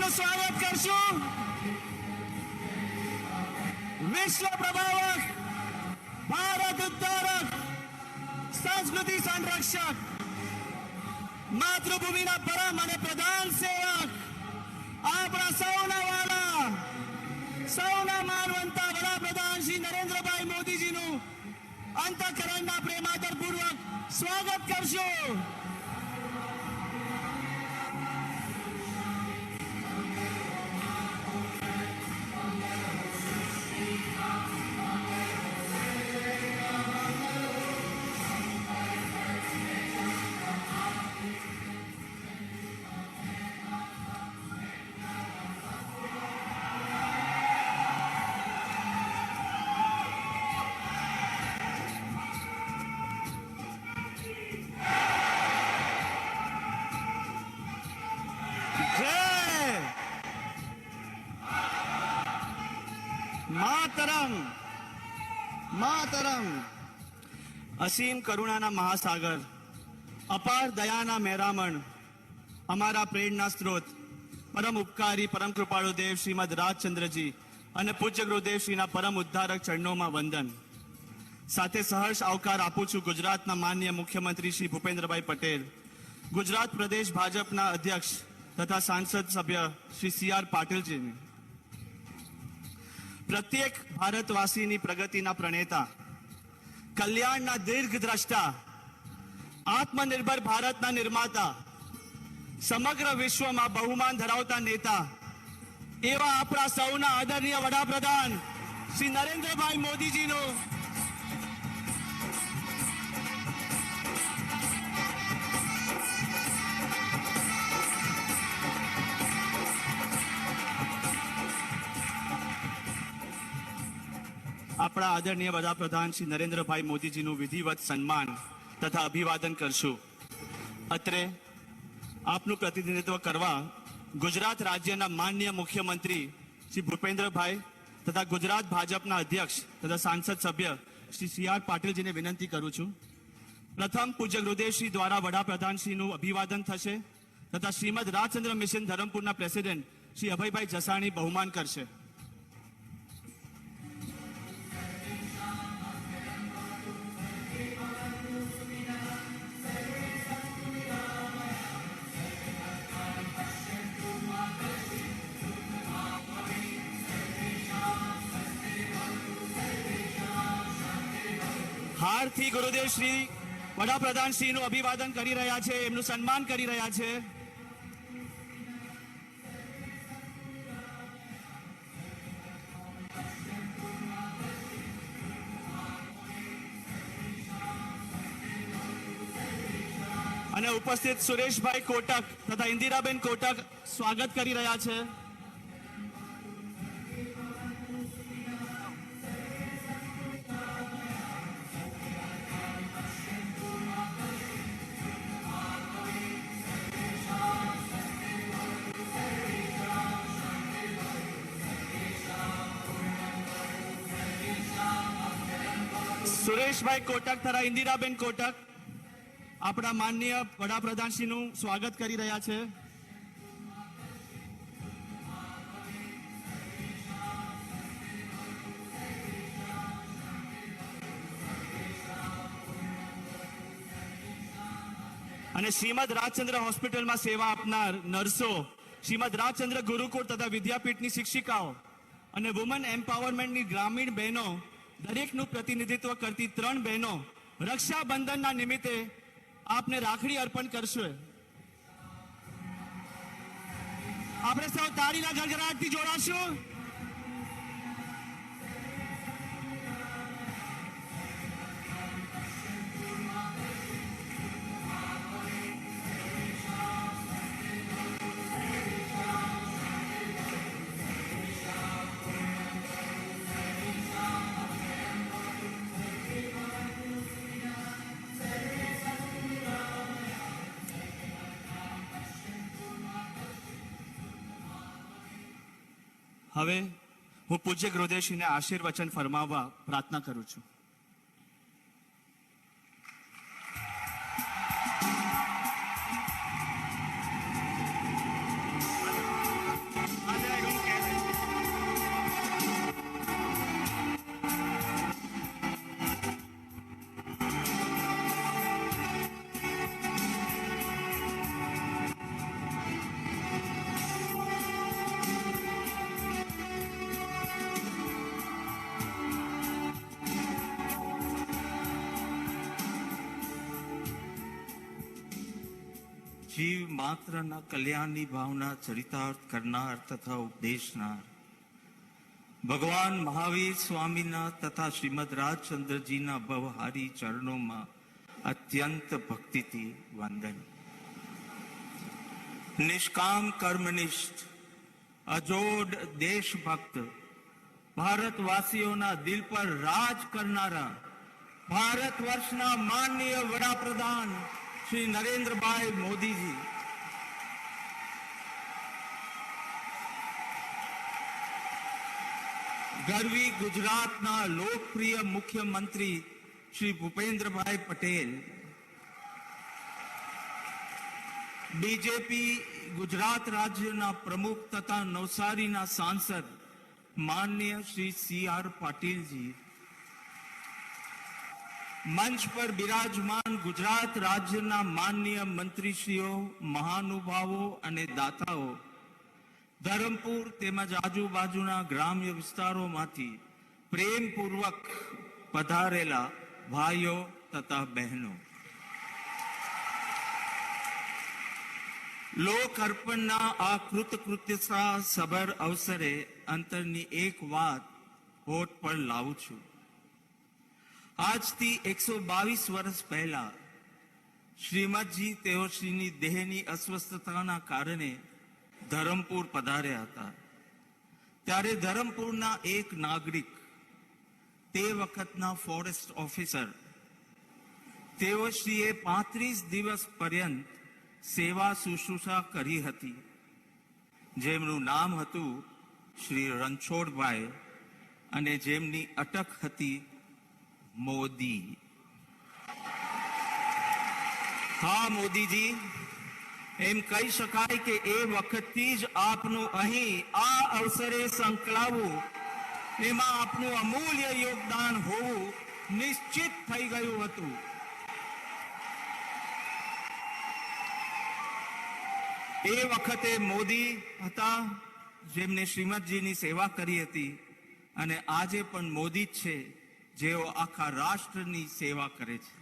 મોદીજીનું સ્વાગત કરશું. વિશ્વ પ્રભાવક, ભારત ઉદ્ધારક, સંસ્કૃતિ સંરક્ષક, માતૃભૂમિના પરમ અને પ્રધાન સેવક, આપણા સૌના વાલા, સૌના માનવંતા વડાપ્રધાન શ્રી નરેન્દ્રભાઈ મોદીજીનું અંતઃકરણના પ્રેમાદરપૂર્વક સ્વાગત કરશું. માતરમ માતરમ. અસીમ કરુણાના મહાસાગર, અપાર દયાના મહેરામણ, અમારા પ્રેરણા સ્ત્રોત, પરમ ઉપકારી પરમ કૃપાળુ દેવ શ્રીમદ રાજચંદ્રજી અને પૂજ્ય ગુરુદેવશ્રીના પરમ ઉદ્ધારક ચરણોમાં વંદન. સાથે સહર્ષ આવકાર આપું છું ગુજરાતના માનનીય મુખ્યમંત્રી શ્રી ભૂપેન્દ્રભાઈ પટેલ, ગુજરાત પ્રદેશ ભાજપના અધ્યક્ષ તથા સાંસદ સભ્ય શ્રી સી.આર. પાટીલજીને. પ્રત્યેક ભારતવાસીની પ્રગતિના પ્રણેતા, કલ્યાણના દીર્ઘદ્રષ્ટા, આત્મનિર્ભર ભારતના નિર્માતા, સમગ્ર વિશ્વમાં બહુમાન ધરાવતા નેતા એવા આપણા સૌના આદરણીય વડાપ્રધાન શ્રી નરેન્દ્રભાઈ મોદીજીનું આપણા આદરણીય વડાપ્રધાન શ્રી નરેન્દ્રભાઈ મોદીજીનું વિધિવત સન્માન તથા અભિવાદન કરશું. અત્રે આપનું પ્રતિનિધિત્વ કરવા ગુજરાત રાજ્યના માનનીય મુખ્યમંત્રી શ્રી ભૂપેન્દ્રભાઈ તથા ગુજરાત ભાજપના અધ્યક્ષ તથા સાંસદ સભ્ય શ્રી સી.આર. પાટીલજીને વિનંતી કરું છું. પ્રથમ પૂજ્ય ગુરુદેવશ્રી દ્વારા વડાપ્રધાનશ્રીનું અભિવાદન થશે તથા શ્રીમદ રાજચંદ્ર મિશન ધરમપુરના પ્રેસિડેન્ટ શ્રી અભયભાઈ જસાણી બહુમાન કરશે. હારથી ગુરુદેવ શ્રી વડાપ્રધાન શ્રીનું અભિવાદન કરી રહ્યા છે, એમનું સન્માન કરી રહ્યા છે. અને ઉપસ્થિત સુરેશભાઈ કોટક તથા ઇન્દિરાબેન કોટક સ્વાગત કરી રહ્યા છે. સુરેશભાઈ કોટક તથા ઇન્દિરાબેન કોટક આપણા માનનીય વડાપ્રધાનશ્રીનું સ્વાગત કરી રહ્યા છે. અને શ્રીમદ રાજચંદ્ર હોસ્પિટલમાં સેવા આપનાર નર્સો, શ્રીમદ રાજચંદ્ર ગુરુકુળ તથા વિદ્યાપીઠની શિક્ષિકાઓ અને વુમન એમ્પાવરમેન્ટની ગ્રામીણ બહેનો દરેકનું પ્રતિનિધિત્વ કરતી 3 બહેનો રક્ષાબંધનના નિમિત્તે આપને રાખડી અર્પણ કરશે. આપણે સૌ તાળીના ગડગડાટથી જોડાશું. હવે હું પૂજ્ય ગુરુદેવશ્રીને આશીર્વચન ફરમાવવા પ્રાર્થના કરું છું. જીવ માત્રના કલ્યાણની ભાવના ચરિતાર્થ કરનાર તથા ઉપદેશનાર ભગવાન મહાવીર સ્વામીના તથા શ્રીમદ રાજચંદ્રજીના ભવહારી ચરણોમાં અત્યંત ભક્તિથી વંદન. નિષ્કામ કર્મનિષ્ઠ અજોડ દેશભક્ત ભારતવાસીઓના દિલ પર રાજ કરનારા ભારત વર્ષના માનનીય વડાપ્રધાન શ્રી નરેન્દ્રભાઈ મોદીજી, ગરવી ગુજરાતના લોકપ્રિય મુખ્યમંત્રી શ્રી ભૂપેન્દ્રભાઈ પટેલ, બીજેપી ગુજરાત રાજ્યના પ્રમુખ તથા નવસારીના સાંસદ માનનીય શ્રી CR પાટીલજી, મંચ પર બિરાજમાન ગુજરાત રાજ્યના માનનીય મંત્રીશ્રીઓ, મહાનુભાવો અને દાતાઓ, ધરમપુર તેમજ આજુબાજુના ગ્રામ્ય વિસ્તારોમાંથી પ્રેમપૂર્વક પધારેલા ભાઈઓ તથા બહેનો, લોક અર્પણના આ કૃતકૃત્યતા સભર અવસરે અંતરની એક વાત હોઠ પર લાવું છું. આજથી 122 વર્ષ પહેલા શ્રીમદજી તેઓશ્રીની દેહની અસ્વસ્થતાના કારણે ધરમપુર પધાર્યા હતા. ત્યારે ધરમપુરના એક નાગરિક, તે વખતના ફોરેસ્ટ ઓફિસર, તેઓશ્રીએ 35 દિવસ પર્યંત સેવા શુશ્રૂષા કરી હતી, જેમનું નામ હતું શ્રી રણછોડભાઈ અને જેમની અટક હતી મોદી. હા મોદીજી, એમ કહી શકાય કે એ વખતથી જ આપનું અહીં આ અવસરે સંકળાવવું, એમાં આપનું અમૂલ્ય યોગદાન હોવું નિશ્ચિત થઈ ગયું હતું. એ વખતે મોદી હતા જેમને શ્રીમદજીની સેવા કરી હતી, અને આજે પણ મોદી જ છે જેઓ આખા રાષ્ટ્રની સેવા કરે છે.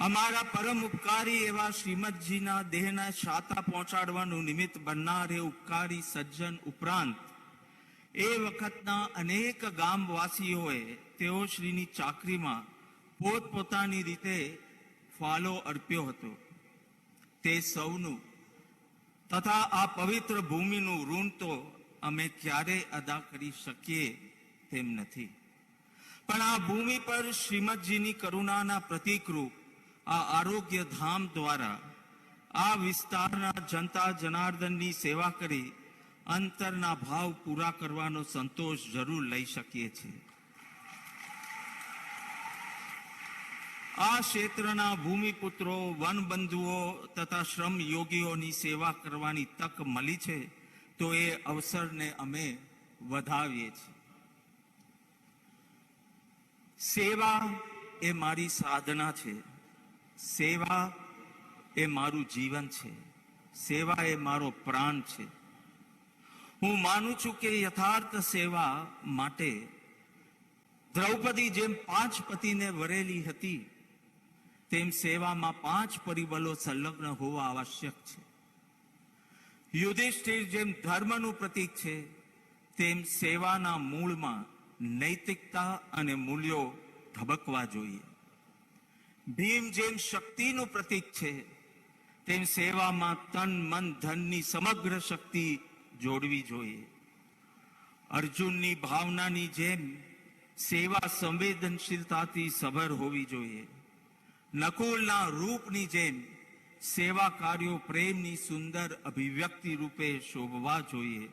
અમારા પરમ ઉપકારી એવા શ્રીમદજીના દેહના શાતા પહોંચાડવાનું નિમિત્ત બનનાર એ ઉપકારી સજ્જન ઉપરાંત એ વખતના અનેક ગામવાસીઓએ તેઓશ્રીની ચાકરીમાં પોતપોતાની રીતે ફાળો અર્પ્યો હતો. તે સૌનું તથા આ પવિત્ર ભૂમિનું ઋણ તો અમે ક્યારેય અદા કરી શકીએ તેમ નથી, પણ આ ભૂમિ પર શ્રીમદજીની કરુણાના પ્રતીકરૂપ આ આરોગ્ય ધામ દ્વારા આ વિસ્તારના જનતા જનાર્દનની સેવા કરી અંતરના ભાવ પૂરા કરવાનો સંતોષ જરૂર લઈ શકીએ છીએ. આ ક્ષેત્રના ભૂમિપુત્રો, વનબંધુઓ તથા શ્રમ યોગીઓની સેવા કરવાની તક મળી છે, તો એ અવસરને અમે વધાવીએ છીએ. સેવા એ મારી સાધના છે, સેવા એ મારું જીવન છે, સેવા એ મારો પ્રાણ છે. હું માનું છું કે યથાર્થ સેવા માટે દ્રૌપદી જેમ 5 પતિને વરેલી હતી, તેમ સેવામાં 5 પરિબળો સંલગ્ન હોવા આવશ્યક છે. યુધિષ્ઠિર જેમ ધર્મનું પ્રતીક છે, તેમ સેવાના મૂળમાં નૈતિકતા અને મૂલ્યો ધબકવા જોઈએ. ભીમ જેમ શક્તિનું પ્રતીક છે, તેમ સેવામાં તન મન ધનની સમગ્ર શક્તિ જોડવી જોઈએ. અર્જુનની ભાવનાની જેમ સેવા સંવેદનશીલતાથી સભર હોવી જોઈએ. નકુલના રૂપની જેમ સેવા કાર્યો પ્રેમની સુંદર અભિવ્યક્તિ રૂપે શોભવા જોઈએ.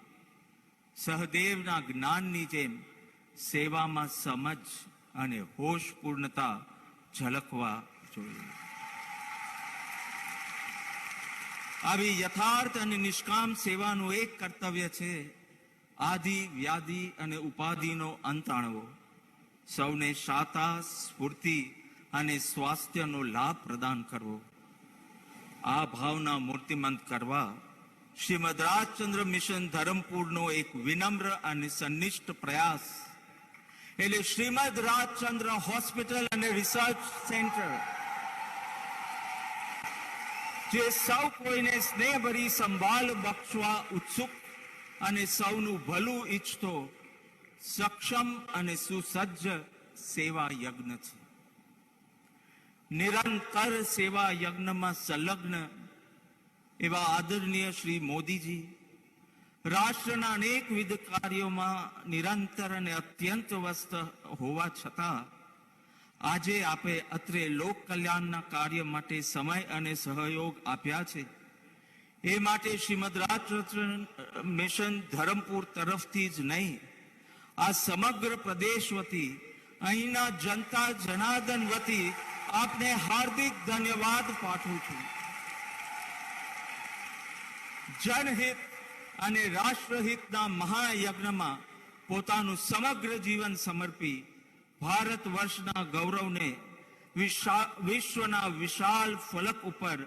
સહદેવના જ્ઞાનની જેમ સેવામાં સમજ અને હોશપૂર્ણતા ઝલકવા જોઈએ. આવી યથાર્થ અને નિષ્કામ સેવાનું એક કર્તવ્ય છે, આદિ વ્યાધિ અને ઉપાધિનો અંત આણવો, સૌને શાતા, સ્ફૂર્તિ અને સ્વાસ્થ્યનો લાભ પ્રદાન કરવો. આ ભાવના મૂર્તિમંત કરવા શ્રીમદ રાજચંદ્ર મિશન ધરમપુરનો એક વિનમ્ર અને સનિષ્ઠ પ્રયાસ એટલે શ્રીમદ રાજચંદ્ર હોસ્પિટલ અને રિસર્ચ સેન્ટર જે સૌ કોઈને સ્નેહભરી સંભાળ બક્ષવા ઉત્સુક અને સૌનું ભલું ઈચ્છતો સક્ષમ અને સુસજ્જ સેવા યજ્ઞ છે. નિરંતર સેવા યજ્ઞમાં સંલગ્ન એવા આદરણીય શ્રી મોદીજી રાષ્ટ્રના અનેકવિધ કાર્યોમાં નિરંતર અને અત્યંત વ્યસ્ત હોવા છતાં આજે આપે અત્રે લોક કલ્યાણના કાર્ય માટે સમય અને સહયોગ આપ્યા છે. એ માટે શ્રીમદ રાજરત્ન મિશન ધરમપુર તરફથી જ નહીં, આ સમગ્ર પ્રદેશ વતી અહીંના જનતા જનાર્દન વતી આપને હાર્દિક ધન્યવાદ પાઠવું છું. જનહિત અને રાષ્ટ્રહિતના મહાયજ્ઞમાં પોતાનું સમગ્ર જીવન સમર્પી ભારત વર્ષના ગૌરવને વિશ્વના વિશાળ ફલક ઉપર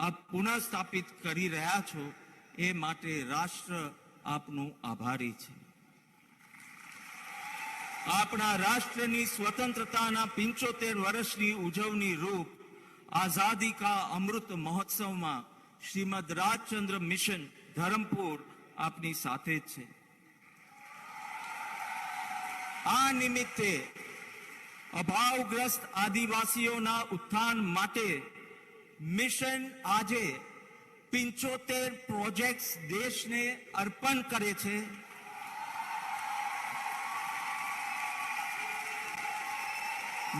આપ પુનઃસ્થાપિત કરી રહ્યા છો, એ માટે રાષ્ટ્ર આપનું આભારી છે. આપણા રાષ્ટ્રની સ્વતંત્રતાના 75 વર્ષની ઉજવણી રૂપ આઝાદી કા અમૃત મહોત્સવમાં શ્રીમદ રાજચંદ્ર મિશન ધરમપુર આપની સાથે જ છે. આ નિમિત્તે અભાવગ્રસ્ત આદિવાસીઓના ઉત્થાન માટે મિશન આજે 75 પ્રોજેક્ટ્સ દેશને અર્પણ કરે છે.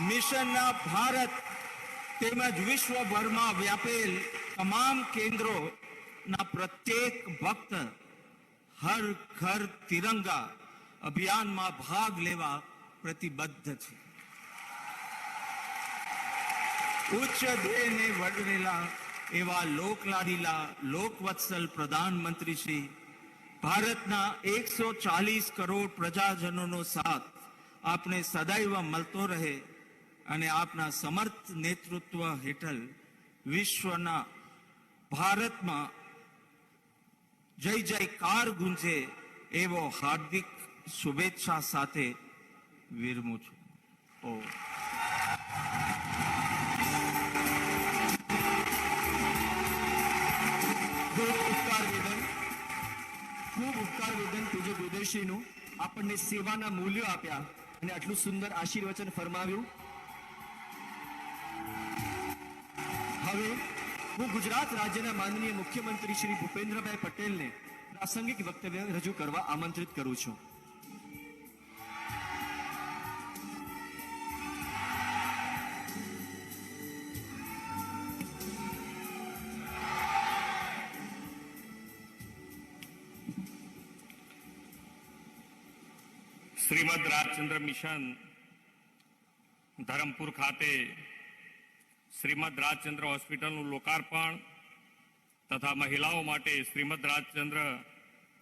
મિશનના ભારત તેમજ વિશ્વભરમાં વ્યાપેલ તમામ કેન્દ્રોના પ્રત્યેક ભક્ત હર ઘર તિરંગા અભિયાનમાં ભાગ લેવા પ્રતિબદ્ધ છે. ઉચ્ચ ધ્યેયને વડરેલા એવા લોકલાડીલા લોકવત્સલ પ્રધાનમંત્રી શ્રી ભારતના 140 કરોડ પ્રજાજનોનો સાથ આપને સદૈવ મળતો રહે અને આપના સમર્થ નેતૃત્વ હેઠળ વિશ્વના ભારતમાં જય જયકાર ગુંજે એવો હાર્દિક શુભેચ્છા સાથે વિરમું છું. ખૂબ ઉપકાર વેદન પૂજ્ય ગુરુદેવશ્રીનું આપણને સેવાના મૂલ્યો આપ્યા અને આટલું સુંદર આશીર્વચન ફરમાવ્યું. હવે હું ગુજરાત રાજ્યના માનનીય મુખ્યમંત્રી શ્રી ભૂપેન્દ્રભાઈ પટેલને પ્રાસંગિક વક્તવ્ય રજૂ કરવા આમંત્રિત કરું છું. શ્રીમદ રાજચંદ્ર મિશન ધરમપુર ખાતે શ્રીમદ રાજચંદ્ર હોસ્પિટલનું લોકાર્પણ તથા મહિલાઓ માટે Shrimad Rajchandra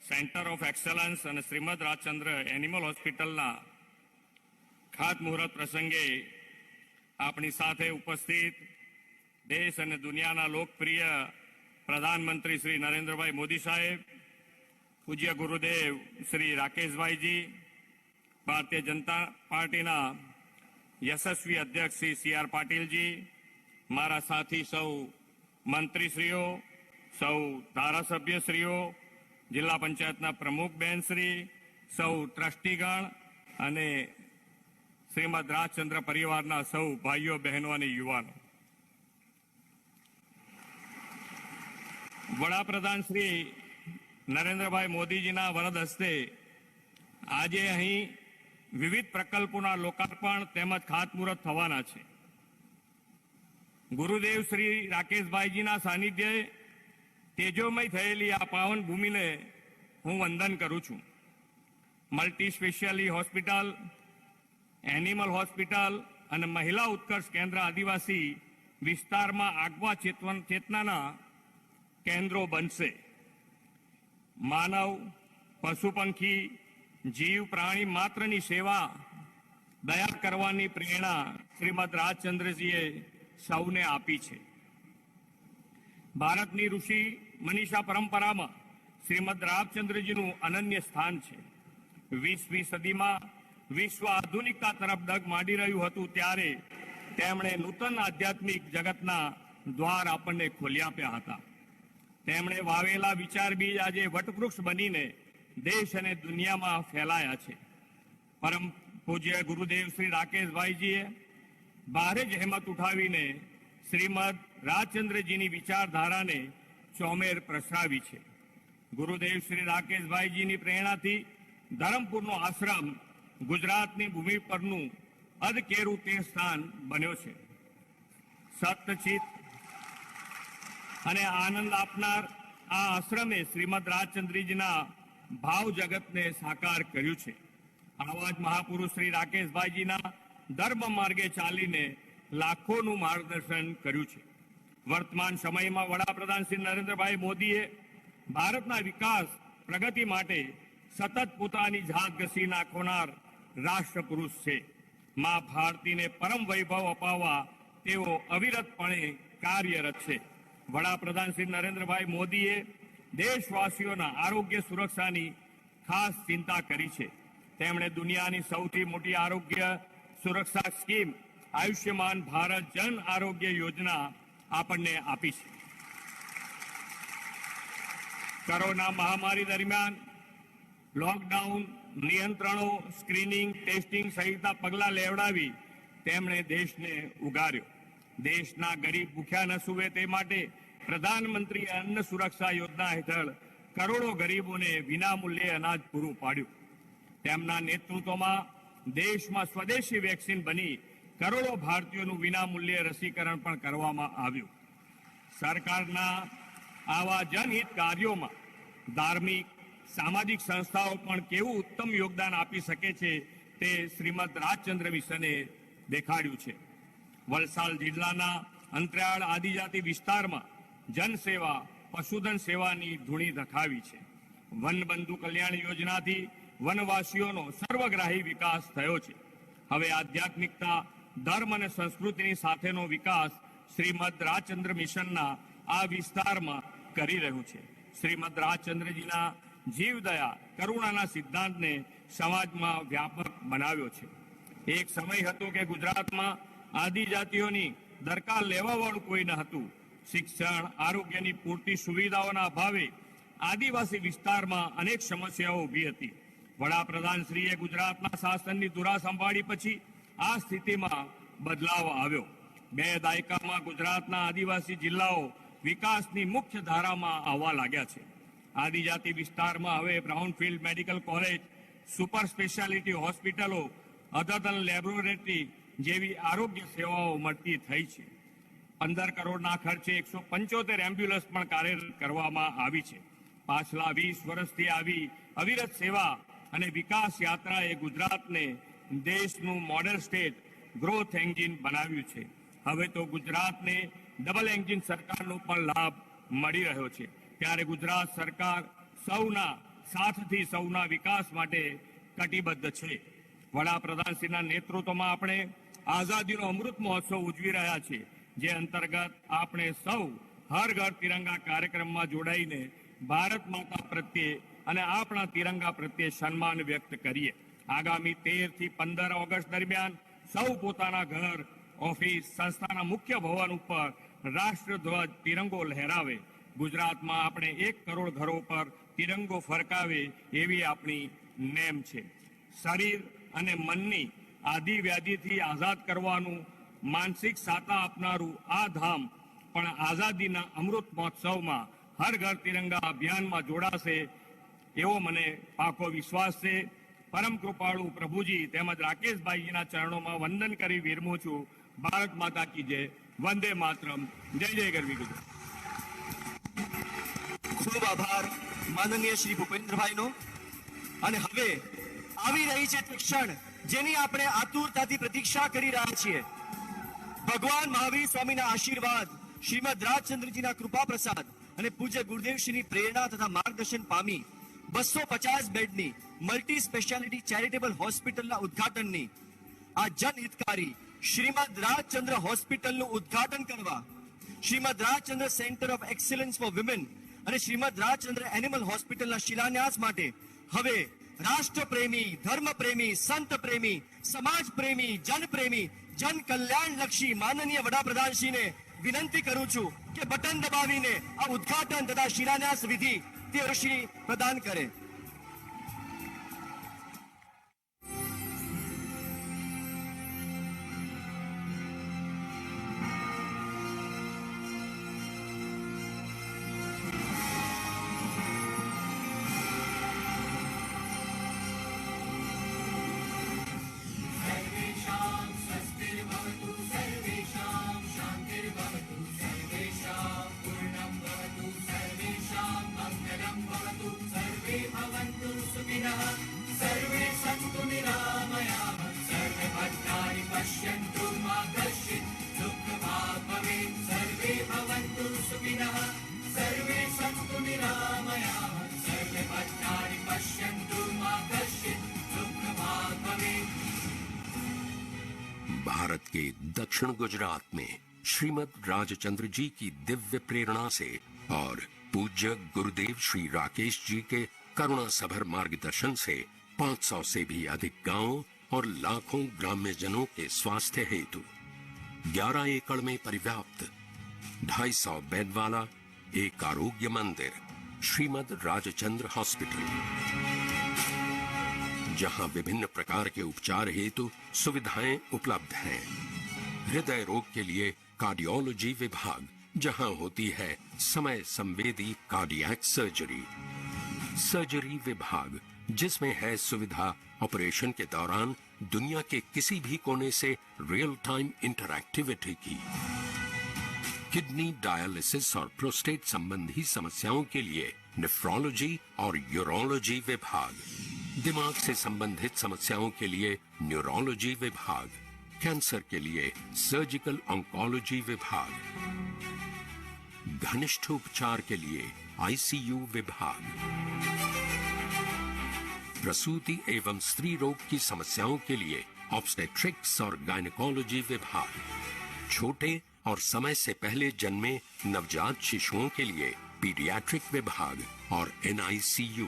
centre of excellence અને શ્રીમદ રાજચંદ્ર એનિમલ હોસ્પિટલના ખાતમુહૂર્ત પ્રસંગે આપણી સાથે ઉપસ્થિત દેશ અને દુનિયાના લોકપ્રિય પ્રધાનમંત્રી શ્રી નરેન્દ્રભાઈ મોદી સાહેબ, પૂજ્ય ગુરુદેવ શ્રી રાકેશભાઈજી, ભારતીય જનતા પાર્ટીના યશસ્વી અધ્યક્ષ શ્રી સી આર પાટીલજી, મારા સાથી સૌ મંત્રીશ્રીઓ, સૌ ધારાસભ્યશ્રીઓ, જિલ્લા પંચાયતના પ્રમુખ બહેનશ્રી, સૌ ટ્રસ્ટીગણ અને શ્રીમદ રાજચંદ્ર પરિવારના સૌ ભાઈઓ બહેનો અને યુવાનો, વડાપ્રધાન શ્રી નરેન્દ્રભાઈ મોદીજીના વરદ હસ્તે આજે અહીં વિવિધ પ્રકલ્પોના લોકાર્પણ તેમજ ખાતમુહૂર્ત થવાના છે. ગુરુદેવ શ્રી રાકેશભાઈજીના સાનિધ્યે તેજોમય થયેલી આ પાવન ભૂમિને હું વંદન કરું છું. Multi speciality hospital, animal hospital અને મહિલા ઉત્કર્ષ કેન્દ્ર આદિવાસી વિસ્તારમાં આગવા ચેતનાના કેન્દ્રો બનશે. માનવ, પશુ પંખી, જીવ પ્રાણી માત્રની સેવા દયા કરવાની પ્રેરણા શ્રીમદ રાજચંદ્રજીએ સૌને આપી છે. ભારતની ઋષિ મનીષા પરંપરામાં શ્રીમદ રાજચંદ્રજીનું અનન્ય સ્થાન છે. 20મી સદીમાં વિશ્વ આધુનિકતા તરફ ડગ માંડી રહ્યું હતું ત્યારે તેમણે નૂતન આધ્યાત્મિક જગતના દ્વાર આપણને ખોલી આપ્યા હતા. તેમણે વાવેલા વિચાર બીજ આજે વટવૃક્ષ બનીને દેશ અને દુનિયામાં ફેલાયા છે. પરમ પૂજ્ય ગુરુદેવ શ્રી રાકેશભાઈજીએ ભારે જહેમત ઉઠાવીને શ્રીમદ રાજચંદ્રજીની વિચારધારાને ચોમેર પ્રસરાવી છે. ગુરુદેવ શ્રી રાકેશભાઈજીની પ્રેરણાથી ધરમપુરનો આશ્રમ ગુજરાતની ભૂમિ પરનું અધકેરું તે સ્થાન બન્યો છે. સતચિત અને આનંદ આપનાર આ આશ્રમે શ્રીમદ રાજચંદ્રજીના ભાવ જગતને સાકાર કર્યું છે. આવા જ મહાપુરુષ શ્રી રાકેશભાઈજીના ધર્મ માર્ગે ચાલીને લાખોનું માર્ગદર્શન કર્યું છે. વર્તમાન સમયમાં વડાપ્રધાન શ્રી નરેન્દ્રભાઈ મોદીએ ભારતના વિકાસ પ્રગતિ માટે સતત પોતાની જાત ઘસી નાખનાર રાષ્ટ્ર પુરુષ છે. મા ભારતીને પરમ વૈભવ અપાવવા તેઓ અવિરતપણે કાર્યરત છે. વડાપ્રધાન શ્રી નરેન્દ્રભાઈ મોદીએ દેશવાસીઓના આરોગ્ય સુરક્ષાની ખાસ ચિંતા કરી છે. તેમણે દુનિયાની સૌથી મોટી આરોગ્ય સુરક્ષા સ્કીમ આયુષ્યમાન ભારત જન આરોગ્ય યોજના આપણને આપી છે. કોરોના મહામારી દરમિયાન લોકડાઉન, નિયંત્રણો, સ્ક્રીનિંગ, ટેસ્ટિંગ સહિતના પગલાં લેવડાવી તેમણે દેશને ઉગાર્યો. દેશના ગરીબ ભૂખ્યા ન સૂવે તે માટે પ્રધાનમંત્રી અન્ન સુરક્ષા યોજના હેઠળ કરોડો ગરીબોને વિનામૂલ્યે અનાજ પૂરું પાડ્યું. તેમના નેતૃત્વમાં દેશમાં સ્વદેશી વેક્સિન બની કરોડો ભારતીયોનું વિનામૂલ્યે રસીકરણ પણ કરવામાં આવ્યું. સરકારના આવા જનહિત કાર્યોમાં ધાર્મિક, સામાજિક સંસ્થાઓ પણ કેવું ઉત્તમ યોગદાન આપી શકે છે તે શ્રીમદ રાજચંદ્ર મિશને દેખાડ્યું છે. વલસાડ જિલ્લાના અંતરિયાળ આદિજાતિ વિસ્તારમાં જનસેવા, પશુધન સેવાની ધૂણી રખાવી છે. વનબંધુ કલ્યાણ યોજનાથી વનવાસીઓનો સર્વગ્રાહી વિકાસ થયો છે. હવે આધ્યાત્મિકતા, ધર્મ અને સંસ્કૃતિની સાથેનો વિકાસ શ્રીમદ રાજચંદ્ર મિશનના આ વિસ્તારમાં કરી રહ્યું છે. શ્રીમદ રાજચંદ્રજીના જીવદયા, કરુણાના સિદ્ધાંતને સમાજમાં વ્યાપક બનાવ્યો છે. એક સમય હતો કે ગુજરાતમાં આદિજાતિઓની દરકાર લેવાવાળું કોઈ ન હતું. શિક્ષણ, આરોગ્યની પૂરતી સુવિધાઓના અભાવે આદિવાસી વિસ્તારમાં અનેક સમસ્યાઓ ઊભી હતી. વડાપ્રધાનશ્રીએ ગુજરાતના શાસનની ધુરા સંભાળી પછી આ સ્થિતિમાં બદલાવ આવ્યો. 2 દાયકામાં ગુજરાતના આદિવાસી જિલ્લાઓ વિકાસની મુખ્ય ધારામાં આવવા લાગ્યા છે. આદિજાતિ વિસ્તારમાં હવે brownfield medical college, super speciality હોસ્પિટલો, અદ્યતન લેબોરેટરી જેવી આરોગ્ય સેવાઓ મળતી થઈ છે. 15 કરોડના ખર્ચે 175 એમ્બ્યુલન્સ પણ કાર્યરત કરવામાં આવી છે. પાછલા 20 વર્ષથી આવી અવિરત સેવા અને વિકાસ યાત્રાએ ગુજરાતને દેશનું મોડેલ સ્ટેટ ગ્રોથ એન્જિન બનાવ્યું છે. હવે તો ગુજરાતને ડબલ એન્જિન સરકારનો પણ લાભ મળી રહ્યો છે. ત્યારે ગુજરાત સરકાર સૌના સાથથી સૌના વિકાસ માટે કટિબદ્ધ છે. વડાપ્રધાનશ્રીના નેતૃત્વમાં આપણે આઝાદીનો અમૃત મહોત્સવ ઉજવી રહ્યા છીએ, જે અંતર્ગત આપણે સૌ હર ઘર તિરંગા કાર્યક્રમમાં જોડાઈને ભારત માતા પ્રત્યે અને આપણા તિરંગા પ્રત્યે સન્માન વ્યક્ત કરીએ. આગામી 13 થી 15 ઓગસ્ટ દરમિયાન સૌ પોતાના ઘર, ઓફિસ, સંસ્થાના મુખ્ય ભવન ઉપર રાષ્ટ્રધ્વજ તિરંગો લહેરાવે. ગુજરાતમાં આપણે 1 કરોડ ઘરો પર તિરંગો ફરકાવે એવી આપણી નેમ છે. શરીર અને મનની આદિ વ્યાધિથી આઝાદ કરવાનું માનસિક સાતા આપનારું આ ધામ પણ આઝાદીના અમૃત મહોત્સવમાં હર ઘર તિરંગા અભિયાનમાં જોડાશે એવો મને પાકો વિશ્વાસ છે. પરમ કૃપાળુ પ્રભુજી તેમજ રાકેશભાઈજીના ચરણોમાં વંદન કરી વિરમું છું. ભારત માતા કી જય. વંદે માતરમ. જય જય ગરવી ગુજરાત. ખૂબ આભાર માનનીય શ્રી ભૂપેન્દ્રભાઈનો. અને હવે આવી રહી છે તે ક્ષણ જેની આપણે આતુરતાથી પ્રતીક્ષા કરી રહ્યા છીએ. ભગવાન મહાવીર સ્વામીના આશીર્વાદ, શ્રીમદ રાજચંદ્રજીના કૃપા પ્રસાદ અને પૂજ્ય ગુરુદેવશ્રીની પ્રેરણા તથા માર્ગદર્શન પામી 250 બેડની મલ્ટી સ્પેશિયાલિટી ચેરિટેબલ હોસ્પિટલના ઉદ્ઘાટનની આ જનહિતકારી શ્રીમદ રાજચંદ્ર હોસ્પિટલનું ઉદ્ઘાટન કરવા Shrimad Rajchandra centre of excellence for women અને શ્રીમદ રાજચંદ્ર એનિમલ હોસ્પિટલના શિલાન્યાસ માટે હવે રાષ્ટ્રપ્રેમી, ધર્મપ્રેમી, સંત પ્રેમી, સમાજ પ્રેમી, જન કલ્યાણલક્ષી માનનીય વડાપ્રધાનશ્રીને વિનંતી કરું છું કે બટન દબાવીને આ ઉદ્ઘાટન તથા શિલાન્યાસ વિધિ તેઓ શ્રી પ્રદાન કરે. भारत के दक्षिण गुजरात में श्रीमद राजचंद्र जी की दिव्य प्रेरणा से और पूज्य गुरुदेव श्री राकेश जी के करुणा सभर मार्गदर्शन से 500 से भी अधिक गांवों और लाखों ग्राम्यजनों के स्वास्थ्य हेतु 11 एकड़ में परिव्याप्त 250 बेड वाला एक आरोग्य मंदिर श्रीमद राजचंद्र हॉस्पिटल, जहां विभिन्न प्रकार के उपचार हेतु सुविधाएं उपलब्ध हैं. हृदय रोग के लिए कार्डियोलॉजी विभाग, जहां होती है समय संवेदी कार्डियक सर्जरी. सर्जरी विभाग, जिसमें है सुविधा ऑपरेशन के दौरान दुनिया के किसी भी कोने से रियल टाइम इंटरएक्टिविटी की. किडनी डायलिसिस और प्रोस्टेट संबंधी समस्याओं के लिए नेफ्रोलॉजी और यूरोलॉजी विभाग. दिमाग से संबंधित समस्याओं के लिए न्यूरोलॉजी विभाग. कैंसर के लिए सर्जिकल ऑन्कोलॉजी विभाग. घनिष्ठ उपचार के लिए आईसीयू विभाग. प्रसूति एवं स्त्री रोग की समस्याओं के लिए ऑब्स्टेट्रिक्स और गायनेकोलॉजी विभाग. छोटे और समय से पहले जन्मे नवजात शिशुओं के लिए पीडियाट्रिक विभाग और एनआईसीयू.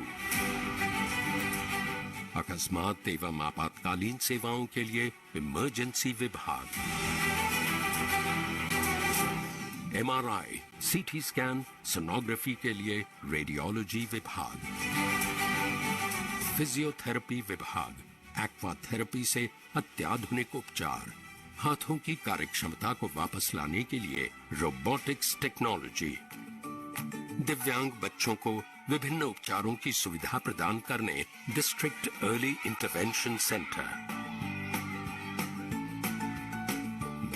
अकस्मात एवं आपातकालीन सेवाओं के लिए इमरजेंसी विभाग. एमआरआई, सीटी स्कैन, सोनोग्राफी के लिए रेडियोलॉजी विभाग. फिजियोथेरेपी विभाग, एक्वा थेरेपी से अत्याधुनिक उपचार. हाथों की कार्यक्षमता को वापस लाने के लिए रोबोटिक्स टेक्नोलॉजी. दिव्यांग बच्चों को विभिन्न उपचारों की सुविधा प्रदान करने डिस्ट्रिक्ट अर्ली इंटरवेंशन सेंटर.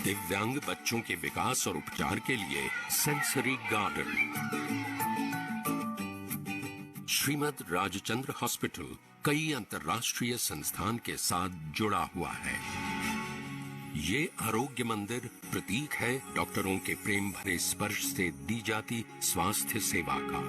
दिव्यांग बच्चों के विकास और उपचार के लिए sensory garden. Shrimad Rajchandra hospital कई अंतर्राष्ट्रीय संस्थान के साथ जुड़ा हुआ है. ये आरोग्य मंदिर प्रतीक है डॉक्टरों के प्रेम भरे स्पर्श से दी जाती स्वास्थ्य सेवा का.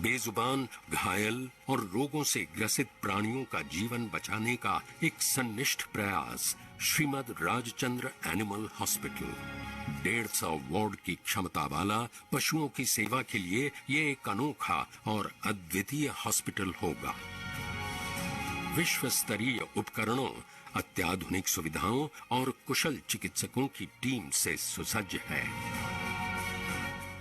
बेजुबान, घायल और रोगों से ग्रसित प्राणियों का जीवन बचाने का एक सन्निष्ठ प्रयास Shrimad Rajchandra animal hospital. 150 ward की क्षमता वाला पशुओं की सेवा के लिए ये एक अनोखा और अद्वितीय हॉस्पिटल होगा. विश्व स्तरीय उपकरणों, अत्याधुनिक सुविधाओं और कुशल चिकित्सकों की टीम से सुसज्ज है.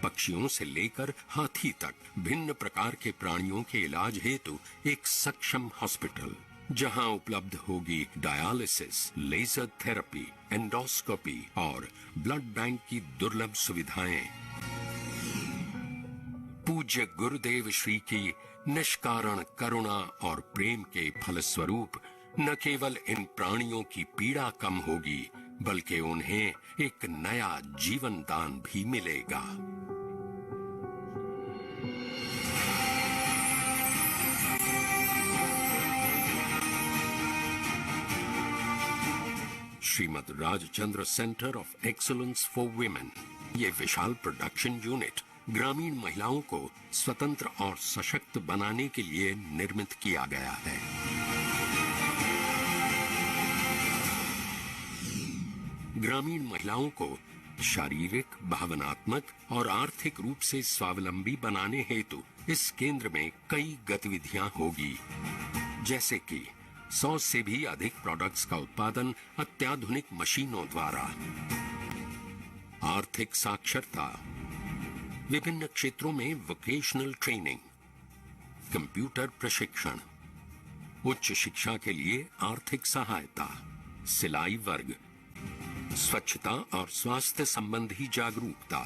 पक्षियों से लेकर हाथी तक भिन्न प्रकार के प्राणियों के इलाज हेतु एक सक्षम हॉस्पिटल, जहां उपलब्ध होगी डायलिसिस, लेजर थेरेपी, एंडोस्कोपी और ब्लड बैंक की दुर्लभ सुविधाएं. पूज्य गुरुदेव श्री की निष्कारण करुणा और प्रेम के फलस्वरूप न केवल इन प्राणियों की पीड़ा कम होगी, बल्कि उन्हें एक नया जीवन दान भी मिलेगा. Shrimad Rajchandra centre of excellence for women, ये विशाल प्रोडक्शन यूनिट ग्रामीण महिलाओं को स्वतंत्र और सशक्त बनाने के लिए निर्मित किया गया है. ग्रामीण महिलाओं को शारीरिक, भावनात्मक और आर्थिक रूप से स्वावलंबी बनाने हेतु इस केंद्र में कई गतिविधियां होगी, जैसे कि 100 से भी अधिक प्रोडक्ट्स का उत्पादन अत्याधुनिक मशीनों द्वारा, आर्थिक साक्षरता, विभिन्न क्षेत्रों में वोकेशनल ट्रेनिंग, कंप्यूटर प्रशिक्षण, उच्च शिक्षा के लिए आर्थिक सहायता, सिलाई वर्ग, स्वच्छता और स्वास्थ्य संबंधी जागरूकता,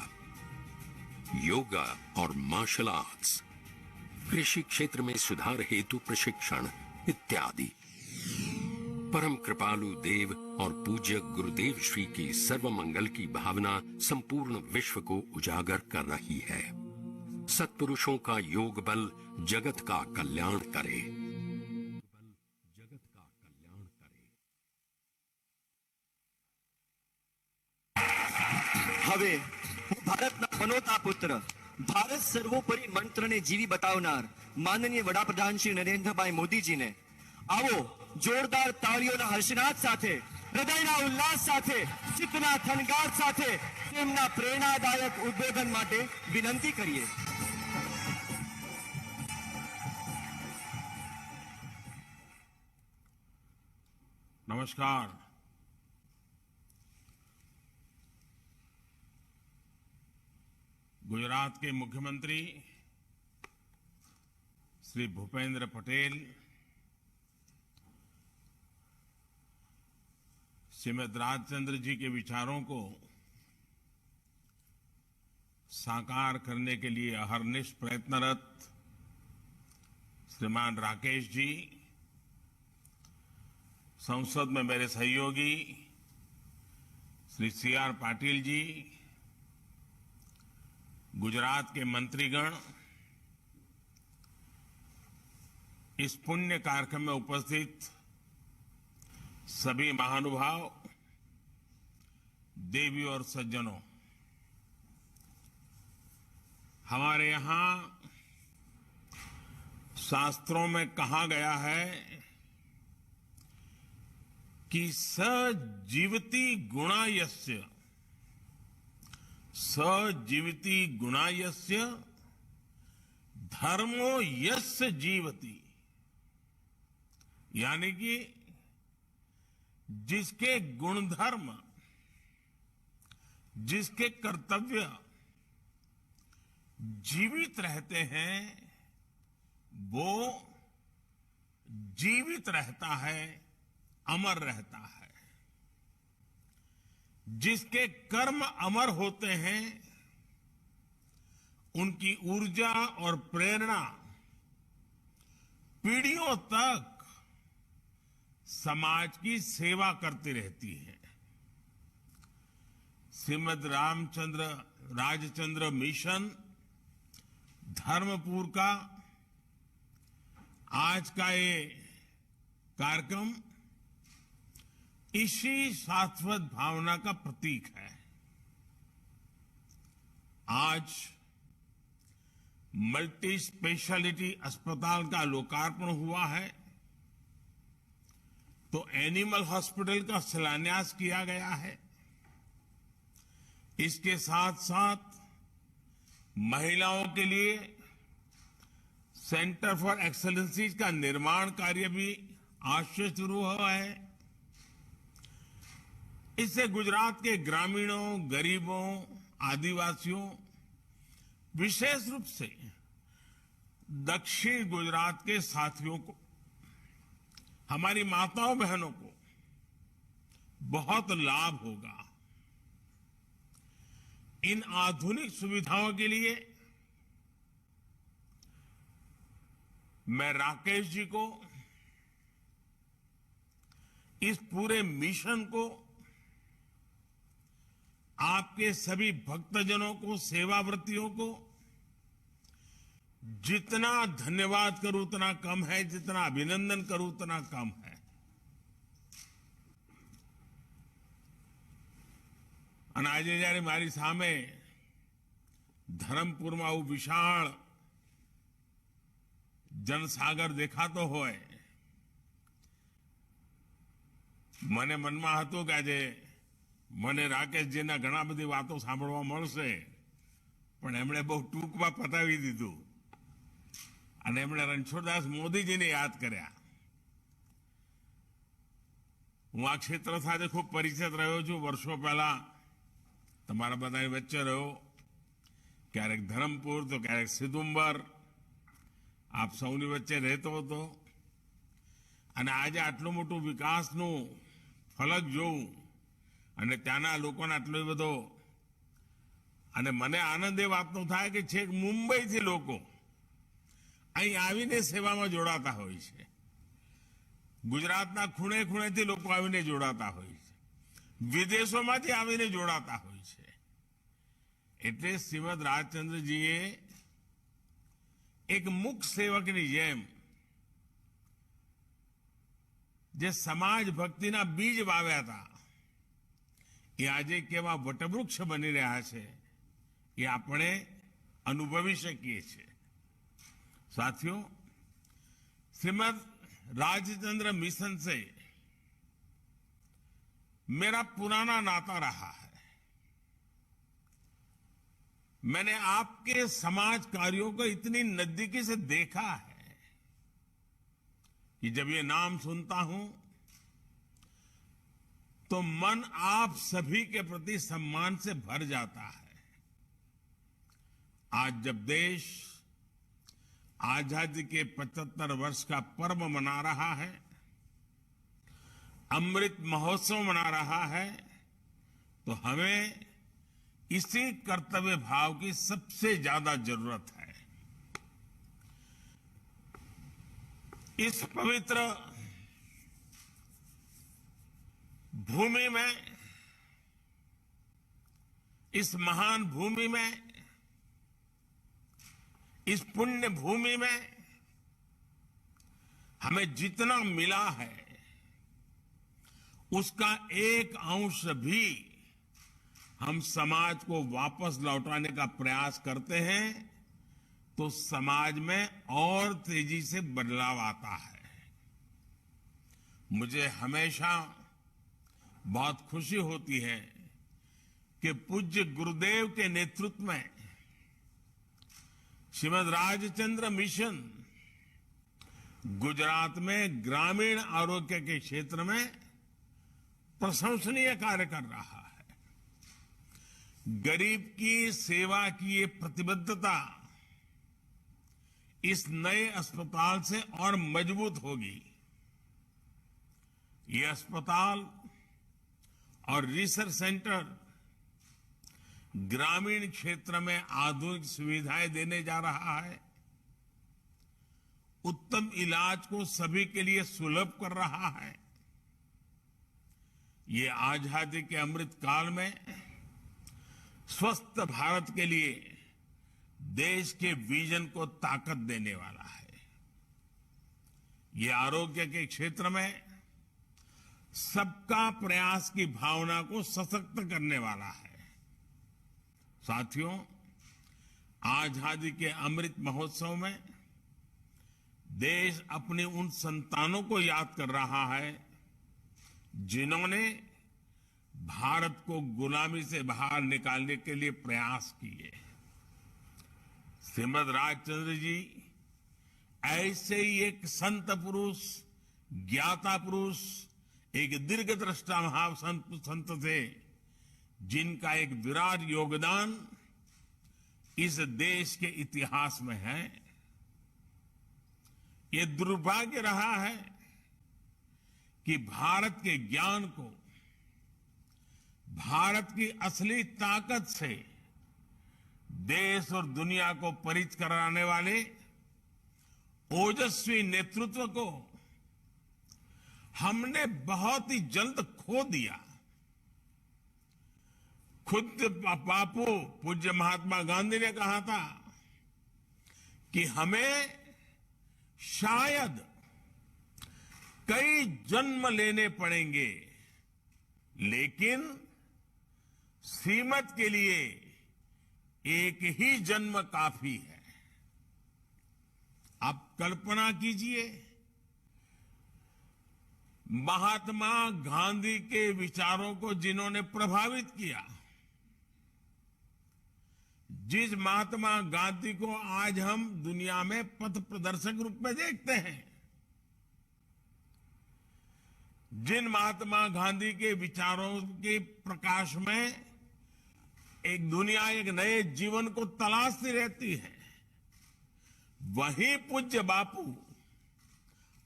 योगा और मार्शल आर्ट्स, कृषि क्षेत्र में सुधार हेतु प्रशिक्षण इत्यादि। परम कृपालु देव और पूज्य गुरुदेव श्री की सर्वमंगल की भावना संपूर्ण विश्व को उजागर कर रही है। सत्पुरुषों का योग बल जगत का कल्याण करे। હવે હું ભારતના પનોતા પુત્ર, ભારત સર્વોપરી મંત્રને જીવી બતાવનાર માનનીય વડાપ્રધાન શ્રી નરેન્દ્રભાઈ મોદીજીને આવો જોરદાર તાળીઓના હર્ષનાદ સાથે, હૃદયના ઉલ્લાસ સાથે, ચિત્તના થનગાટ સાથે તેમના પ્રેરણાદાયક ઉદ્બોધન માટે વિનંતી કરીએ। नमस्कार। गुजरात के मुख्यमंत्री श्री भूपेंद्र पटेल, श्रीमद राजचंद्र जी के विचारों को साकार करने के लिए अहर्निश प्रयत्नरत श्रीमान राकेश जी, संसद में मेरे सहयोगी श्री CR पाटिल जी, गुजरात के मंत्रीगण, इस पुण्य कार्यक्रम में उपस्थित सभी महानुभाव, देवी और सज्जनों, हमारे यहां शास्त्रों में कहा गया है कि सजीवति गुणायस्य, सजीवति गुणायस्य धर्मो यस्य जीवति, यानी कि जिसके गुणधर्म, जिसके कर्तव्य जीवित रहते हैं, वो जीवित रहता है, अमर रहता है। जिसके कर्म अमर होते हैं, उनकी ऊर्जा और प्रेरणा पीढ़ियों तक समाज की सेवा करती रहती है। श्रीमद राजचंद्र मिशन धर्मपुर का आज का ये कार्यक्रम इसी शाश्वत भावना का प्रतीक है। आज मल्टी स्पेशलिटी अस्पताल का लोकार्पण हुआ है, तो एनिमल हॉस्पिटल का शिलान्यास किया गया है। इसके साथ साथ महिलाओं के लिए सेंटर फॉर एक्सीलेंसी का निर्माण कार्य भी आज से शुरू हुआ है। इससे गुजरात के ग्रामीणों, गरीबों, आदिवासियों, विशेष रूप से दक्षिण गुजरात के साथियों को, हमारी माताओं बहनों को बहुत लाभ होगा। इन आधुनिक सुविधाओं के लिए मैं राकेश जी को, इस पूरे मिशन को, आपके सभी भक्तजनों को, सेवाव्रतियों को जितना धन्यवाद करूं उतना कम है, जितना अभिनंदन करूं उतना कम है। અને આજે જયારે મારી સામે ધરમપુરમાં આવું વિશાળ જનસાગર દેખાતો હોય, મને મનમાં હતું કે આજે મને રાકેશજીના ઘણા બધી વાતો સાંભળવા મળશે, પણ એમણે બહુ ટૂંકમાં પતાવી દીધું અને એમણે રણછોડદાસ મોદીજીને યાદ કર્યા. હું આ ક્ષેત્ર સાથે ખૂબ પરિચિત રહ્યો છું. વર્ષો પહેલા તમારા બધાની વચ્ચે રહ્યો, ક્યારેક ધરમપુર તો ક્યારેક સિદુંબર, આપ સૌની વચ્ચે રહેતો હતો. અને આજે આટલું મોટું વિકાસનું ફલક જોઉં અને ત્યાંના લોકોને આટલો બધો, અને મને આનંદ એ વાતનો થાય કે છેક મુંબઈથી લોકો અહીં આવીને સેવામાં જોડાતા હોય છે. ગુજરાતના ખૂણે ખૂણેથી લોકો આવીને જોડાતા હોય છે, વિદેશોમાંથી આવીને જોડાતા હોય છે. એટલે શ્રીમદ રાજચંદ્રજીએ એક મુખ સેવકની જેમ જે સમાજ ભક્તિના બીજ વાવ્યા હતા, એ આજે કેવા વટવૃક્ષ બની રહ્યા છે એ આપણે અનુભવી શકીએ છીએ. साथियों, श्रीमद राजचंद्र मिशन से मेरा पुराना नाता रहा है. मैंने आपके समाज कार्यों को इतनी नजदीकी से देखा है कि जब ये नाम सुनता हूं तो मन आप सभी के प्रति सम्मान से भर जाता है. आज जब देश आजादी के 75 वर्ष का पर्व मना रहा है, अमृत महोत्सव मना रहा है, तो हमें इसी कर्तव्य भाव की सबसे ज्यादा जरूरत है. इस पवित्र भूमि में, इस महान भूमि में, इस पुण्य भूमि में हमें जितना मिला है उसका एक अंश भी हम समाज को वापस लौटाने का प्रयास करते हैं तो समाज में और तेजी से बदलाव आता है. मुझे हमेशा बहुत खुशी होती है कि पूज्य गुरुदेव के नेतृत्व में श्रीमद राजचंद्र मिशन गुजरात में ग्रामीण आरोग्य के क्षेत्र में प्रशंसनीय कार्य कर रहा है. गरीब की सेवा की ये प्रतिबद्धता इस नए अस्पताल से और मजबूत होगी. ये अस्पताल और रिसर्च सेंटर ग्रामीण क्षेत्र में आधुनिक सुविधाएं देने जा रहा है, उत्तम इलाज को सभी के लिए सुलभ कर रहा है. ये आजादी के अमृत काल में स्वस्थ भारत के लिए देश के विजन को ताकत देने वाला है. ये आरोग्य के क्षेत्र में सबका प्रयास की भावना को सशक्त करने वाला है. साथियों, आजादी के अमृत महोत्सव में देश अपनी उन संतानों को याद कर रहा है जिन्होंने भारत को गुलामी से बाहर निकालने के लिए प्रयास किए. श्रीमद राजचंद्र जी ऐसे ही एक संत पुरुष, ज्ञाता पुरुष, एक दीर्घदृष्टा महासंत थे जिनका एक विराट योगदान इस देश के इतिहास में है. ये दुर्भाग्य रहा है कि भारत के ज्ञान को, भारत की असली ताकत से देश और दुनिया को परिचित कराने वाले ओजस्वी नेतृत्व को हमने बहुत ही जल्द खो दिया. खुद बापू पूज्य महात्मा गांधी ने कहा था कि हमें शायद कई जन्म लेने पड़ेंगे, लेकिन श्रीमत के लिए एक ही जन्म काफी है. आप कल्पना कीजिए महात्मा गांधी के विचारों को जिन्होंने प्रभावित किया, जिस महात्मा गांधी को आज हम दुनिया में पथ प्रदर्शक रूप में देखते हैं, जिन महात्मा गांधी के विचारों के प्रकाश में एक दुनिया एक नए जीवन को तलाशती रहती है, वही पूज्य बापू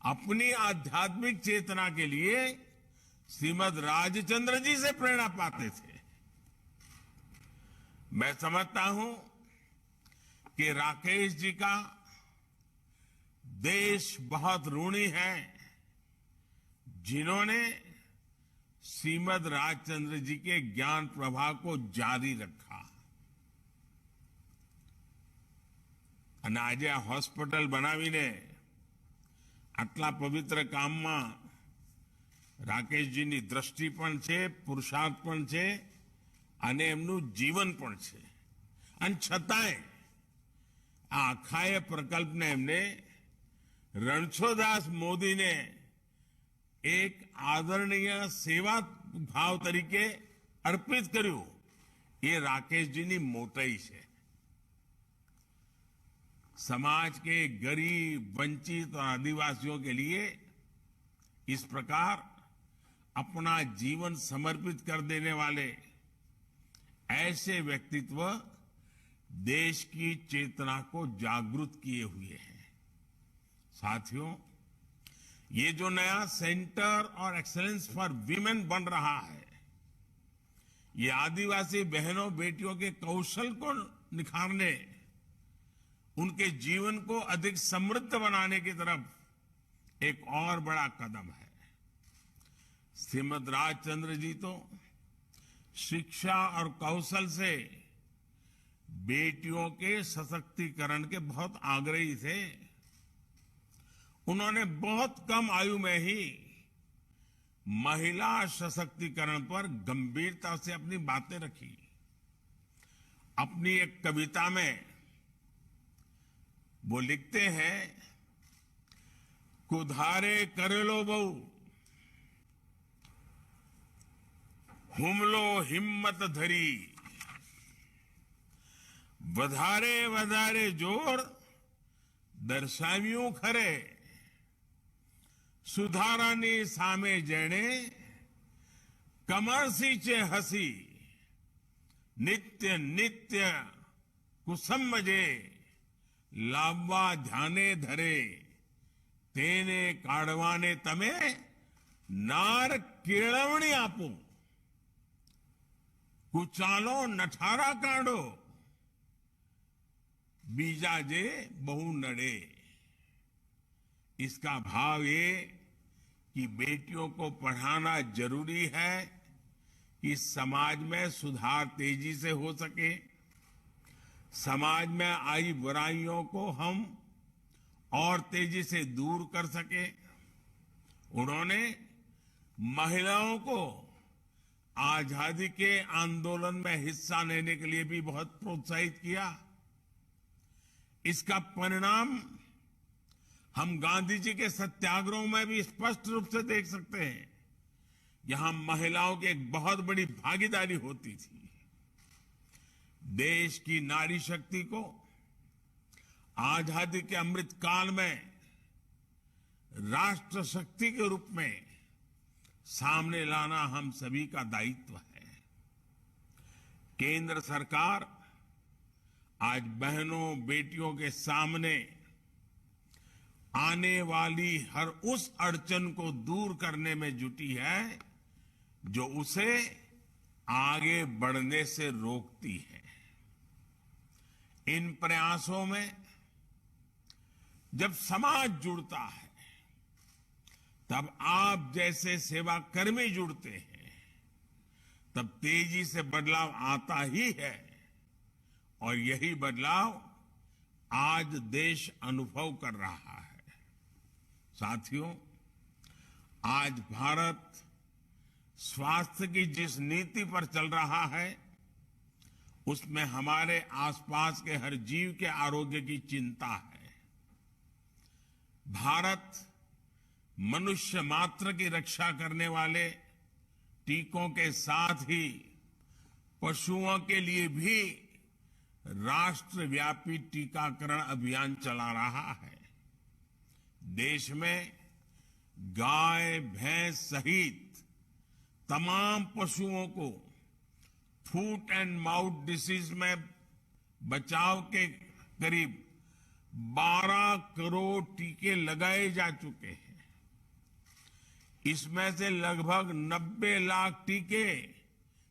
अपनी आध्यात्मिक चेतना के लिए श्रीमद राजचंद्र जी से प्रेरणा पाते थे। मैं समझता हूं कि राकेश जी का देश बहुत ऋणी है, जिन्होंने श्रीमद राजचंद्र जी के ज्ञान प्रवाह को जारी रखा। અને આજે આ હોસ્પિટલ બનાવીને આટલા પવિત્ર કામમાં રાકેશજીની દ્રષ્ટિ પણ છે, પુરુષાર્થ પણ છે અને એમનું જીવન પણ છે। અને છતાંય આ આખાએ પ્રકલ્પને એમને રણછોડદાસ મોદીને એક આદરણીય સેવા ભાવ તરીકે અર્પિત કર્યું। એ રાકેશજીની મોટાઈ છે। समाज के गरीब, वंचित और आदिवासियों के लिए इस प्रकार अपना जीवन समर्पित कर देने वाले ऐसे व्यक्तित्व देश की चेतना को जागृत किए हुए हैं। साथियों, ये जो नया सेंटर और एक्सेलेंस फॉर वीमेन बन रहा है, ये आदिवासी बहनों बेटियों के कौशल को निखारने, उनके जीवन को अधिक समृद्ध बनाने की तरफ एक और बड़ा कदम है। श्रीमद राजचंद्र जी तो शिक्षा और कौशल से बेटियों के सशक्तिकरण के बहुत आग्रही थे। उन्होंने बहुत कम आयु में ही महिला सशक्तिकरण पर गंभीरता से अपनी बातें रखी। अपनी एक कविता में वो लिखते हैं, कुधारे करेलो बहु हुमलो हिम्मत धरी, વધારે વધારે જોર દર્શાવ્યું ખરે, સુધારાની સામે જેણે કમર સીંચે હસી, નિત્ય નિત્ય કુસમજે લાવવા ધ્યાને ધરે, તેને કાઢવાને તમે નાર કેળવણી આપો, કુચાલો નઠારા કાઢો, बीजा जे बहु नड़े। इसका भाव ये कि बेटियों को पढ़ाना जरूरी है कि समाज में सुधार तेजी से हो सके, समाज में आई बुराइयों को हम और तेजी से दूर कर सके। उन्होंने महिलाओं को आजादी के आंदोलन में हिस्सा लेने के लिए भी बहुत प्रोत्साहित किया। इसका परिणाम हम गांधी जी के सत्याग्रहों में भी स्पष्ट रूप से देख सकते हैं। यहां महिलाओं की एक बहुत बड़ी भागीदारी होती थी। देश की नारी शक्ति को आजादी के अमृत काल में राष्ट्र शक्ति के रूप में सामने लाना हम सभी का दायित्व है। केंद्र सरकार आज बहनों बेटियों के सामने आने वाली हर उस अड़चन को दूर करने में जुटी है जो उसे आगे बढ़ने से रोकती है। इन प्रयासों में जब समाज जुड़ता है, तब आप जैसे सेवाकर्मी जुड़ते हैं, तब तेजी से बदलाव आता ही है। और यही बदलाव आज देश अनुभव कर रहा है। साथियों, आज भारत स्वास्थ्य की जिस नीति पर चल रहा है, उसमें हमारे आसपास के हर जीव के आरोग्य की चिंता है। भारत मनुष्य मात्र की रक्षा करने वाले टीकों के साथ ही पशुओं के लिए भी राष्ट्रव्यापी टीकाकरण अभियान चला रहा है। देश में गाय, भैंस सहित तमाम पशुओं को फूट एंड माउथ डिसीज में बचाव के करीब 12 करोड़ टीके लगाए जा चुके हैं। इसमें से लगभग 90 लाख टीके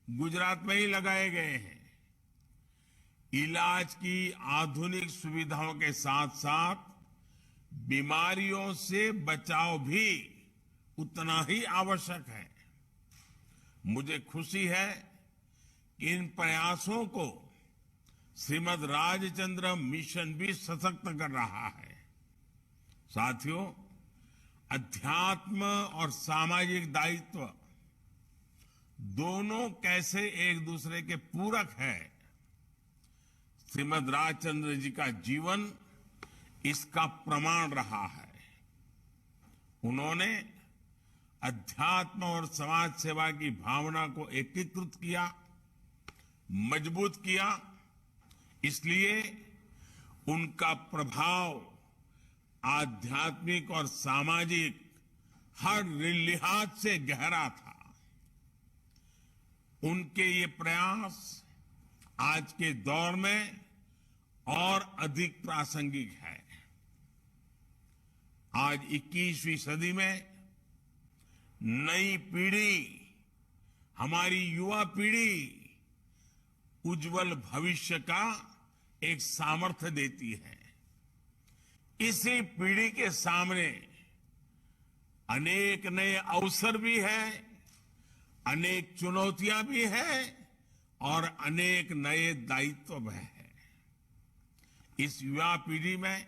गुजरात में ही लगाए गए हैं। इलाज की आधुनिक सुविधाओं के साथ साथ बीमारियों से बचाव भी उतना ही आवश्यक है। मुझे खुशी है कि इन प्रयासों को श्रीमद राजचंद्र मिशन भी सशक्त कर रहा है। साथियों, अध्यात्म और सामाजिक दायित्व दोनों कैसे एक दूसरे के पूरक है, श्रीमद राजचंद्र जी का जीवन इसका प्रमाण रहा है। उन्होंने अध्यात्म और समाज सेवा की भावना को एकीकृत किया, मजबूत किया। इसलिए उनका प्रभाव आध्यात्मिक और सामाजिक हर लिहाज से गहरा था। उनके ये प्रयास आज के दौर में और अधिक प्रासंगिक है। आज 21वीं सदी में नई पीढ़ी, हमारी युवा पीढ़ी उज्जवल भविष्य का एक सामर्थ्य देती है। इसी पीढ़ी के सामने अनेक नए अवसर भी हैं, अनेक चुनौतियां भी हैं और अनेक नए दायित्व भी हैं। इस युवा पीढ़ी में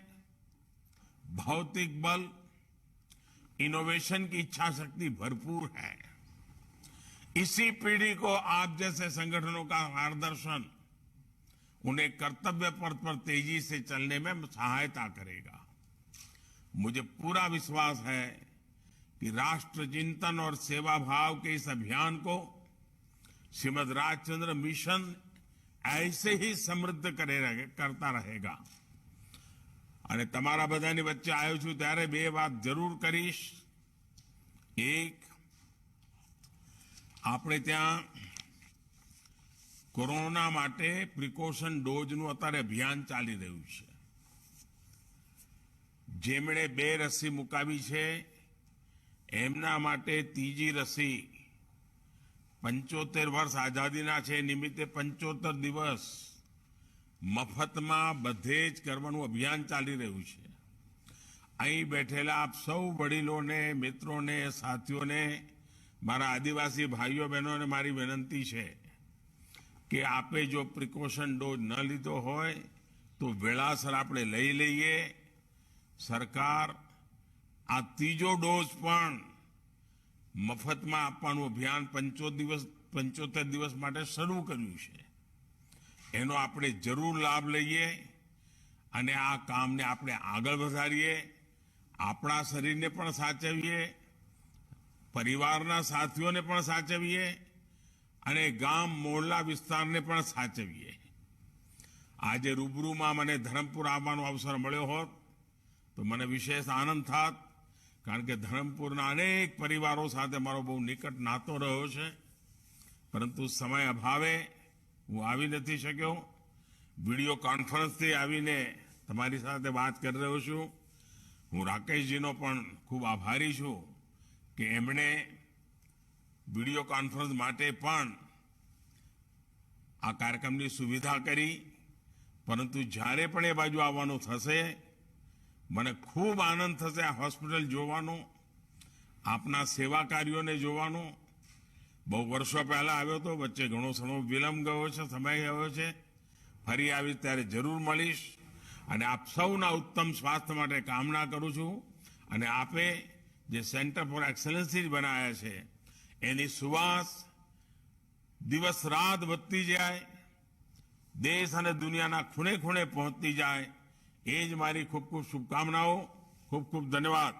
भौतिक बल, इनोवेशन की इच्छा शक्ति भरपूर है। इसी पीढ़ी को आप जैसे संगठनों का मार्गदर्शन उन्हें कर्तव्य पथ पर तेजी से चलने में सहायता करेगा। मुझे पूरा विश्वास है कि राष्ट्र चिंतन और सेवा भाव के इस अभियान को श्रीमद राजचंद्र मिशन ऐसे ही समृद्ध करता रहेगा। અને તમારા બધાની વચ્ચે આવ્યો છું ત્યારે બે વાત જરૂર કરીશ। એક, આપણે ત્યાં કોરોના માટે પ્રિકોશન ડોઝનું અત્યારે અભિયાન ચાલી રહ્યું છે। જેમણે 2 રસી મુકાવી છે એમના માટે ત્રીજી રસી 75 વર્ષ આઝાદીના છે નિમિત્તે 75 દિવસ મફતમાં બધે જ કરવાનું અભિયાન ચાલી રહ્યું છે। અહીં બેઠેલા આપ સૌ વડીલોને, મિત્રોને, સાથીઓને, મારા આદિવાસી ભાઈઓ બહેનોને મારી વિનંતી છે કે આપે જો પ્રિકોશન ડોઝ ન લીધો હોય તો વેળાસર આપણે લઈ લઈએ। સરકાર આ ત્રીજો ડોઝ પણ મફતમાં આપવાનું અભિયાન 75 દિવસ માટે શરૂ કર્યું છે। એનો આપણે જરૂર લાભ લઈએ અને આ કામને આપણે આગળ વધારીએ। આપણા શરીરને પણ સાચવીએ, પરિવારના સાથીઓને પણ સાચવીએ અને ગામ મોહલ્લા વિસ્તારને પણ સાચવીએ। આજે રૂબરૂમાં મને ધરમપુર આવવાનો અવસર મળ્યો હોત તો મને વિશેષ આનંદ થાત, કારણ કે ધરમપુરના અનેક પરિવારો સાથે મારો બહુ નિકટ નાતો રહ્યો છે, પરંતુ સમય અભાવે હું આવી નથી શક્યો। વિડીયો કોન્ફરન્સથી આવીને તમારી સાથે વાત કરી રહ્યો છું। હું રાકેશજીનો પણ ખૂબ આભારી છું કે એમણે વિડીયો કોન્ફરન્સ માટે પણ આ કાર્યક્રમની સુવિધા કરી। પરંતુ જ્યારે પણ એ બાજુ આવવાનું થશે મને ખૂબ આનંદ થશે આ હોસ્પિટલ જોવાનો, આપના સેવા કાર્યોને જોવાનો। બહુ વર્ષો પહેલા આવ્યો તો, વચ્ચે ઘણો ઘણો વિલંબ ગયો છે, સમય ગયો છે। ફરી આવી ત્યારે જરૂર મળીશ અને આપ સૌના ઉત્તમ સ્વાસ્થ્ય માટે કામના કરું છું। અને આપે જે સેન્ટર ફોર એક્સલન્સી બનાવ્યા છે એની સુવાસ દિવસ રાત વધતી જાય, દેશ અને દુનિયાના ખૂણે ખૂણે પહોંચતી જાય, એ જ મારી ખૂબ ખૂબ શુભકામનાઓ। ખૂબ ખૂબ ધન્યવાદ।